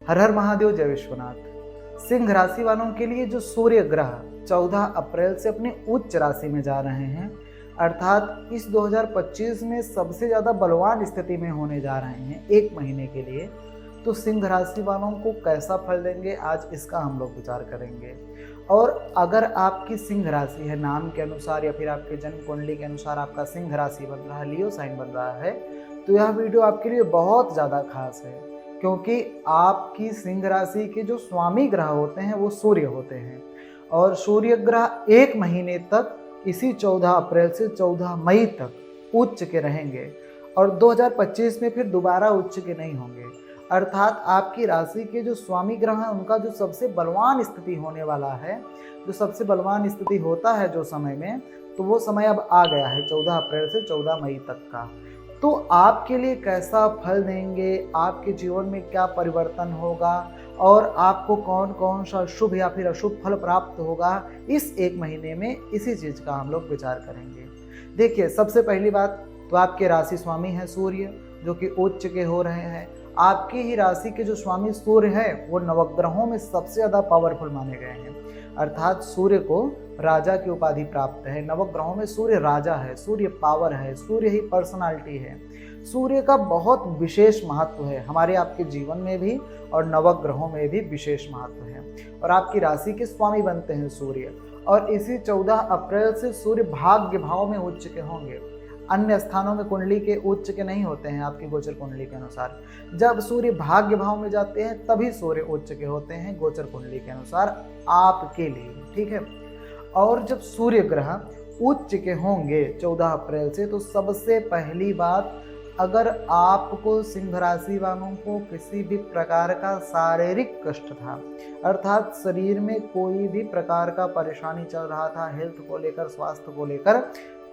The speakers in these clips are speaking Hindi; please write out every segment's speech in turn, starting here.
हर हर महादेव, जय विश्वनाथ। सिंह राशि वालों के लिए जो सूर्य ग्रह 14 अप्रैल से अपनी उच्च राशि में जा रहे हैं, अर्थात इस 2025 में सबसे ज़्यादा बलवान स्थिति में होने जा रहे हैं एक महीने के लिए, तो सिंह राशि वालों को कैसा फल देंगे आज इसका हम लोग विचार करेंगे। और अगर आपकी सिंह राशि है, नाम के अनुसार या फिर आपके जन्म कुंडली के अनुसार आपका सिंह राशि बन रहा है, लियो साइन बन रहा है, तो यह वीडियो आपके लिए बहुत ज़्यादा खास है, क्योंकि आपकी सिंह राशि के जो स्वामी ग्रह होते हैं वो सूर्य होते हैं। और सूर्य ग्रह एक महीने तक इसी 14 अप्रैल से 14 मई तक उच्च के रहेंगे और 2025 में फिर दोबारा उच्च के नहीं होंगे। अर्थात आपकी राशि के जो स्वामी ग्रह हैं उनका जो सबसे बलवान स्थिति होने वाला है, जो सबसे बलवान स्थिति होता है जो समय में, तो वो समय अब आ गया है 14 अप्रैल से 14 मई तक का। तो आपके लिए कैसा फल देंगे, आपके जीवन में क्या परिवर्तन होगा और आपको कौन कौन सा शुभ या फिर अशुभ फल प्राप्त होगा, इस एक महीने में इसी चीज़ का हम लोग विचार करेंगे। देखिए, सबसे पहली बात तो आपके राशि स्वामी हैं सूर्य, जो कि उच्च के हो रहे हैं। आपकी ही राशि के जो स्वामी सूर्य हैं वो नवग्रहों में सबसे ज़्यादा पावरफुल माने गए हैं, अर्थात सूर्य को राजा की उपाधि प्राप्त है। नवग्रहों में सूर्य राजा है, सूर्य पावर है, सूर्य ही पर्सनालिटी है। सूर्य का बहुत विशेष महत्व है हमारे आपके जीवन में भी और नवग्रहों में भी विशेष महत्व है। और आपकी राशि के स्वामी बनते हैं सूर्य, और इसी 14 अप्रैल से सूर्य भाग्य भाव में उच्च के होंगे। अन्य स्थानों में कुंडली के उच्च के नहीं होते हैं आपकी गोचर कुंडली के अनुसार। जब सूर्य भाग्य भाव में जाते हैं तभी सूर्य उच्च के होते हैं गोचर कुंडली के अनुसार आपके लिए, ठीक है। और जब सूर्य ग्रह उच्च के होंगे 14 अप्रैल से, तो सबसे पहली बात, अगर आपको सिंह राशि वालों को किसी भी प्रकार का शारीरिक कष्ट था, अर्थात शरीर में कोई भी प्रकार का परेशानी चल रहा था हेल्थ को लेकर, स्वास्थ्य को लेकर,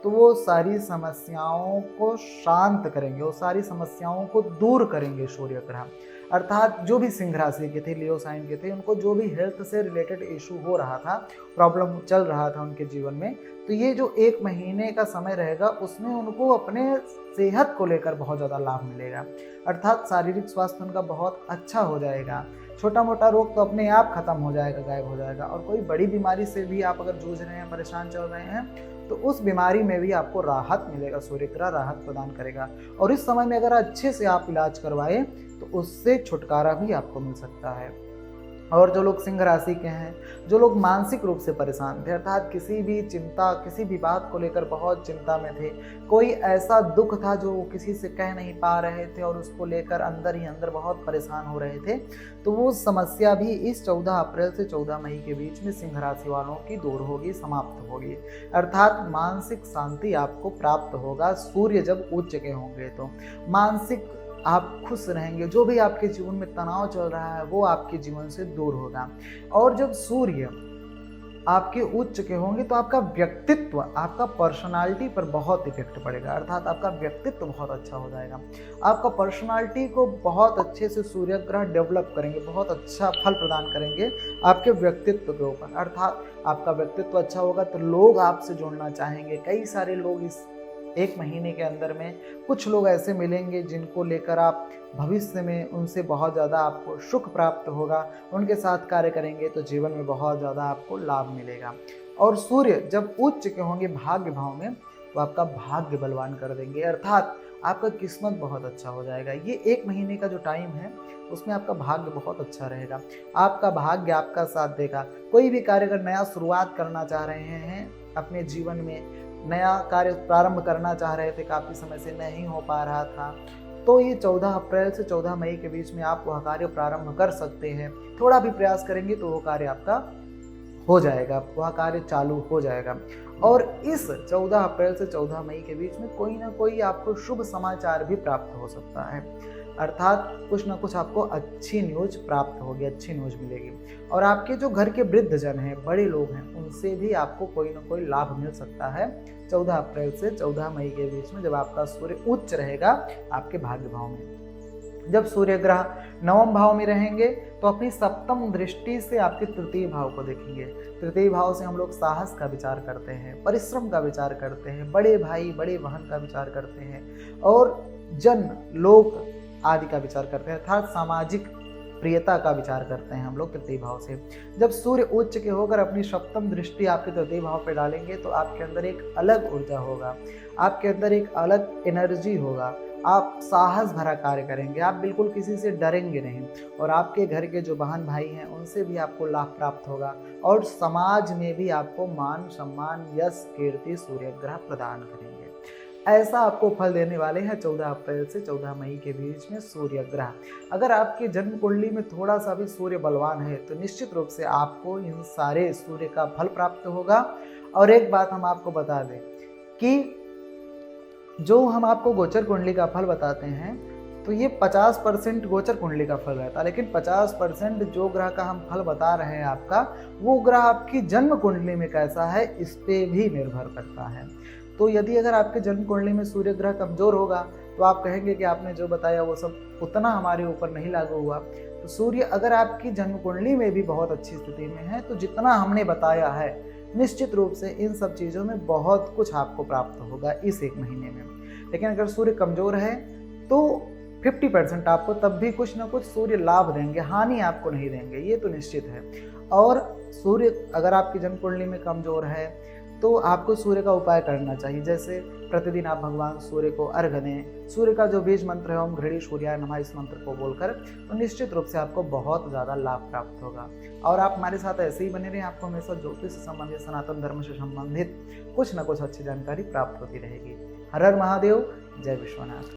तो वो सारी समस्याओं को शांत करेंगे, वो सारी समस्याओं को दूर करेंगे सूर्य ग्रह। अर्थात जो भी सिंह राशि के थे, लियो साइन के थे, उनको जो भी हेल्थ से रिलेटेड इशू हो रहा था, प्रॉब्लम चल रहा था उनके जीवन में, तो ये जो एक महीने का समय रहेगा उसमें उनको अपने सेहत को लेकर बहुत ज़्यादा लाभ मिलेगा। अर्थात शारीरिक स्वास्थ्य उनका बहुत अच्छा हो जाएगा। छोटा मोटा रोग तो अपने आप खत्म हो जाएगा, गायब हो जाएगा। और कोई बड़ी बीमारी से भी आप अगर जूझ रहे हैं, परेशान चल रहे हैं, तो उस बीमारी में भी आपको राहत मिलेगा, सूर्य ग्रह राहत प्रदान करेगा। और इस समय में अगर अच्छे से आप इलाज करवाएं तो उससे छुटकारा भी आपको मिल सकता है। और जो लोग सिंह राशि के हैं, जो लोग मानसिक रूप से परेशान थे, अर्थात किसी भी चिंता, किसी भी बात को लेकर बहुत चिंता में थे, कोई ऐसा दुख था जो किसी से कह नहीं पा रहे थे और उसको लेकर अंदर ही अंदर बहुत परेशान हो रहे थे, तो वो समस्या भी इस 14 अप्रैल से 14 मई के बीच में सिंह राशि वालों की दूर होगी, समाप्त होगी। अर्थात मानसिक शांति आपको प्राप्त होगा सूर्य जब उच्च के होंगे, तो मानसिक आप खुश रहेंगे। जो भी आपके जीवन में तनाव चल रहा है वो आपके जीवन से दूर होगा। और जब सूर्य आपके उच्च के होंगे तो आपका व्यक्तित्व, आपका पर्सनालिटी पर बहुत इफेक्ट पड़ेगा, अर्थात आपका व्यक्तित्व बहुत अच्छा हो जाएगा। आपका पर्सनालिटी को बहुत अच्छे से सूर्य ग्रह डेवलप करेंगे, बहुत अच्छा फल प्रदान करेंगे आपके व्यक्तित्व के ऊपर। अर्थात आपका व्यक्तित्व अच्छा होगा तो लोग आपसे जुड़ना चाहेंगे। कई सारे लोग इस एक महीने के अंदर में कुछ लोग ऐसे मिलेंगे जिनको लेकर आप भविष्य में उनसे बहुत ज़्यादा आपको सुख प्राप्त होगा। उनके साथ कार्य करेंगे तो जीवन में बहुत ज़्यादा आपको लाभ मिलेगा। और सूर्य जब उच्च के होंगे भाग्य भाव में, तो आपका भाग्य बलवान कर देंगे, अर्थात आपका किस्मत बहुत अच्छा हो जाएगा। ये एक महीने का जो टाइम है उसमें आपका भाग्य बहुत अच्छा रहेगा, आपका भाग्य आपका साथ देगा। कोई भी कार्य अगर नया शुरुआत करना चाह रहे हैं अपने जीवन में, नया कार्य प्रारंभ करना चाह रहे थे, काफ़ी समय से नहीं हो पा रहा था, तो ये 14 अप्रैल से 14 मई के बीच में आप वह कार्य प्रारंभ कर सकते हैं। थोड़ा भी प्रयास करेंगे तो वो कार्य आपका हो जाएगा, वह कार्य चालू हो जाएगा। और इस 14 अप्रैल से 14 मई के बीच में कोई ना कोई आपको शुभ समाचार भी प्राप्त हो सकता है, अर्थात कुछ ना कुछ आपको अच्छी न्यूज़ प्राप्त होगी, अच्छी न्यूज़ मिलेगी। और आपके जो घर के वृद्ध जन हैं, बड़े लोग हैं, उनसे भी आपको कोई ना कोई लाभ मिल सकता है 14 अप्रैल से 14 मई के बीच में, जब आपका सूर्य उच्च रहेगा आपके भाग्य भाव में। जब सूर्य ग्रह नवम भाव में रहेंगे तो अपनी सप्तम दृष्टि से आपके तृतीय भाव को देखेंगे। तृतीय भाव से हम लोग साहस का विचार करते हैं, परिश्रम का विचार करते हैं, बड़े भाई बड़े बहन का विचार करते हैं और जन लोक आदि का विचार करते हैं, अर्थात सामाजिक प्रियता का विचार करते हैं हम लोग तृतीय भाव से। जब सूर्य उच्च के होकर अपनी सप्तम दृष्टि आपके तृतीय भाव पर डालेंगे तो आपके अंदर एक अलग ऊर्जा होगा, आपके अंदर एक अलग एनर्जी होगा, आप साहस भरा कार्य करेंगे, आप बिल्कुल किसी से डरेंगे नहीं और आपके घर के जो बहन भाई हैं उनसे भी आपको लाभ प्राप्त होगा और समाज में भी आपको मान सम्मान यश कीर्ति सूर्य ग्रह प्रदान करेंगे। ऐसा आपको फल देने वाले हैं 14 अप्रैल से 14 मई के बीच में सूर्य ग्रह। अगर आपकी जन्म कुंडली में थोड़ा सा भी सूर्य बलवान है तो निश्चित रूप से आपको इन सारे सूर्य का फल प्राप्त होगा। और एक बात हम आपको बता दें कि जो हम आपको गोचर कुंडली का फल बताते हैं तो ये 50% गोचर कुंडली का फल रहता है, लेकिन 50% जो ग्रह का हम फल बता रहे हैं आपका, वो ग्रह आपकी जन्म कुंडली में कैसा है इस पे भी निर्भर करता है। तो यदि अगर आपके जन्म कुंडली में सूर्य ग्रह कमजोर होगा तो आप कहेंगे कि आपने जो बताया वो सब उतना हमारे ऊपर नहीं लागू हुआ। तो सूर्य अगर आपकी जन्म कुंडली में भी बहुत अच्छी स्थिति में है तो जितना हमने बताया है निश्चित रूप से इन सब चीज़ों में बहुत कुछ आपको प्राप्त होगा इस एक महीने में। लेकिन अगर सूर्य कमजोर है तो 50% आपको तब भी कुछ ना कुछ सूर्य लाभ देंगे, हानि आपको नहीं देंगे, ये तो निश्चित है। और सूर्य अगर आपकी जन्म कुंडली में कमजोर है तो आपको सूर्य का उपाय करना चाहिए, जैसे प्रतिदिन आप भगवान सूर्य को अर्घ्य दें। सूर्य का जो बीज मंत्र है ओम घृणी सूर्याय नमः, इस मंत्र को बोलकर तो निश्चित रूप से आपको बहुत ज़्यादा लाभ प्राप्त होगा। और आप हमारे साथ ऐसे ही बने रहें, आपको हमेशा ज्योतिष से संबंधित सनातन धर्म से संबंधित कुछ ना कुछ अच्छी जानकारी प्राप्त होती रहेगी। हर हर महादेव, जय विश्वनाथ।